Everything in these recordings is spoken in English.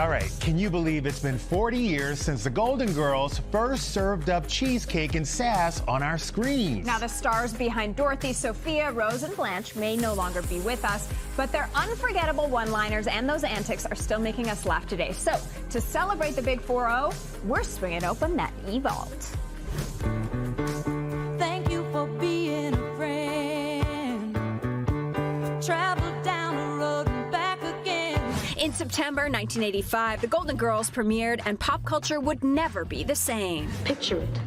All right, can you believe it's been 40 years since the Golden Girls first served up cheesecake and sass on our screens? Now, the stars behind Dorothy, Sophia, Rose, and Blanche may no longer be with us, but their unforgettable one-liners and those antics are still making us laugh today. So, to celebrate the Big 4-0, we're swinging open that E-Vault. Thank you for being a friend. Travel down the road and back again. In September 1985, the Golden Girls premiered, and pop culture would never be the same. Picture it.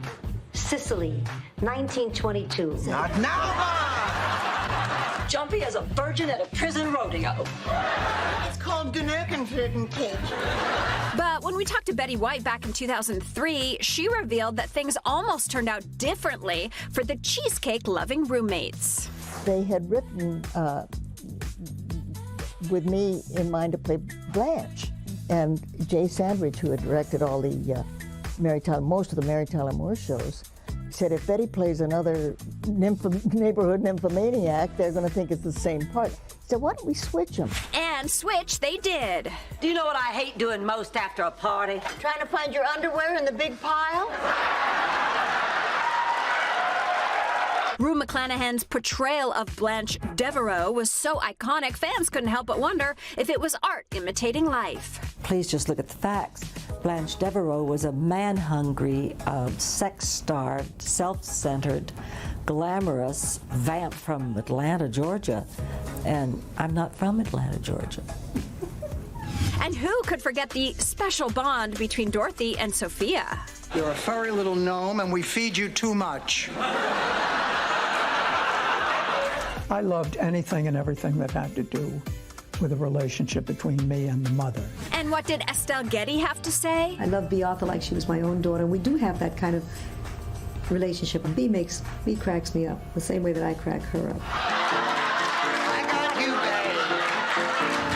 Sicily, 1922. Not now! Jumpy as a virgin at a prison rodeo. It's called Cage. But when we talked to Betty White back in 2003, she revealed that things almost turned out differently for the cheesecake-loving roommates. They had written with me in mind to play Blanche. And Jay Sandridge, who had directed all the most of the Mary Tyler Moore shows, said if Betty plays another neighborhood nymphomaniac, they're going to think it's the same part. So why don't we switch them? And switch they did. Do you know what I hate doing most after a party? Trying to find your underwear in the big pile? Rue McClanahan's portrayal of Blanche Devereaux was so iconic, fans couldn't help but wonder if it was art imitating life. Please just look at the facts. Blanche Devereaux was a man-hungry, sex-starved, self-centered, glamorous vamp from Atlanta, Georgia. And I'm not from Atlanta, Georgia. And who could forget the special bond between Dorothy and Sophia? You're a furry little gnome, and we feed you too much. I loved anything and everything that had to do with a relationship between me and the mother. And what did Estelle Getty have to say? I love Bea Arthur like she was my own daughter. We do have that kind of relationship. Bea cracks me up the same way that I crack her up. I got you, babe.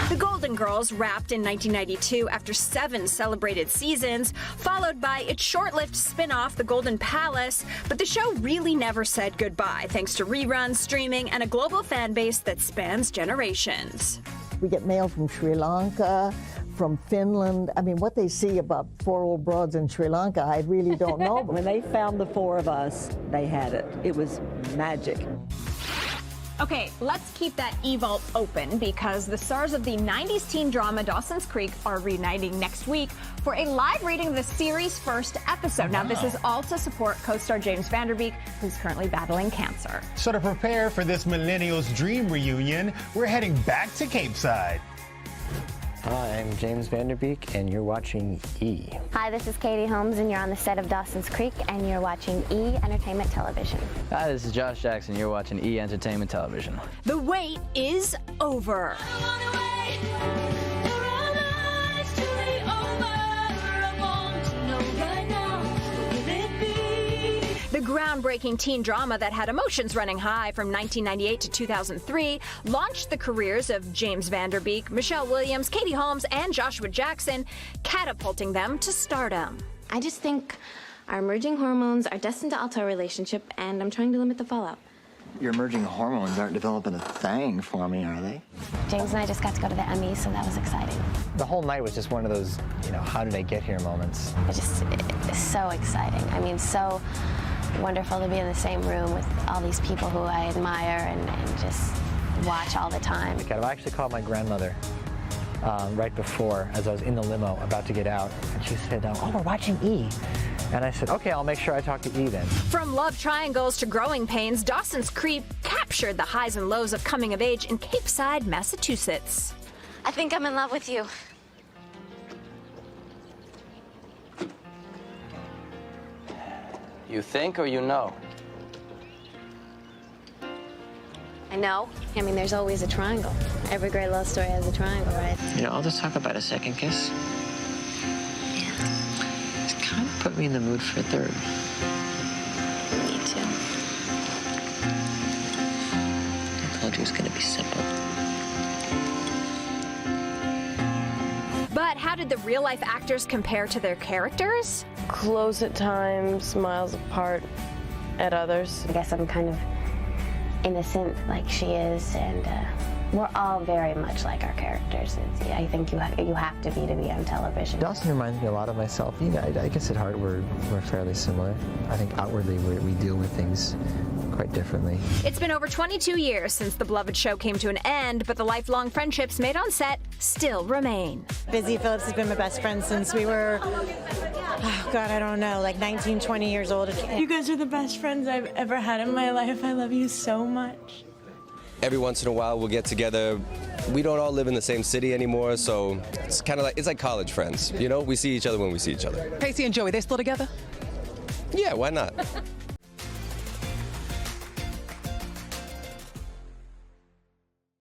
The Golden Girls wrapped in 1992 after 7 celebrated seasons, followed by its short-lived spin-off, The Golden Palace. But the show really never said goodbye, thanks to reruns, streaming, and a global fan base that spans generations. We get mail from Sri Lanka, from Finland. I mean, what they see about 4 old broads in Sri Lanka, I really don't know. When they found the 4 of us, they had it. It was magic. Okay, let's keep that E-Vault open because the stars of the 90s teen drama Dawson's Creek are reuniting next week for a live reading of the series' first episode. Now, this is all to support co-star James Van Der Beek, who's currently battling cancer. So to prepare for this millennials' dream reunion, we're heading back to Cape Side. Hi, I'm James Van Der Beek, and you're watching E! Hi, this is Katie Holmes, and you're on the set of Dawson's Creek, and you're watching E! Entertainment Television. Hi, this is Josh Jackson. You're watching E! Entertainment Television. The wait is over. The groundbreaking teen drama that had emotions running high from 1998 to 2003 launched the careers of James Van Der Beek, Michelle Williams, Katie Holmes, and Joshua Jackson, catapulting them to stardom. I just think our emerging hormones are destined to alter our relationship, and I'm trying to limit the fallout. Your emerging hormones aren't developing a thing for me, are they? James and I just got to go to the Emmys, so that was exciting. The whole night was just one of those, how did I get here moments. It's so exciting. I mean, so wonderful to be in the same room with all these people who I admire and just watch all the time. I actually called my grandmother right before, as I was in the limo about to get out, and she said, oh, we're watching E! And I said, okay, I'll make sure I talk to E then. From love triangles to growing pains, Dawson's Creek captured the highs and lows of coming of age in Cape Side, Massachusetts. I think I'm in love with you. You think or you know? I know. I mean, there's always a triangle. Every great love story has a triangle, right? I'll just talk about a second kiss. Yeah. It's kind of put me in the mood for a third. Me too. I told you it was going to be simple. But how did the real-life actors compare to their characters? Close at times, miles apart at others. I guess I'm kind of innocent like she is, and We're all very much like our characters. I think you have to be on television. Dawson reminds me a lot of myself. You know, I guess at heart we're fairly similar. I think outwardly we deal with things quite differently. It's been over 22 years since the beloved show came to an end, but the lifelong friendships made on set still remain. Busy Phillips has been my best friend since we were, oh God, I don't know, like 19, 20 years old. You guys are the best friends I've ever had in my life. I love you so much. Every once in a while we'll get together. We don't all live in the same city anymore, so it's kind of like college friends. You know, we see each other when we see each other. Pacey and Joey, they still together? Yeah, why not?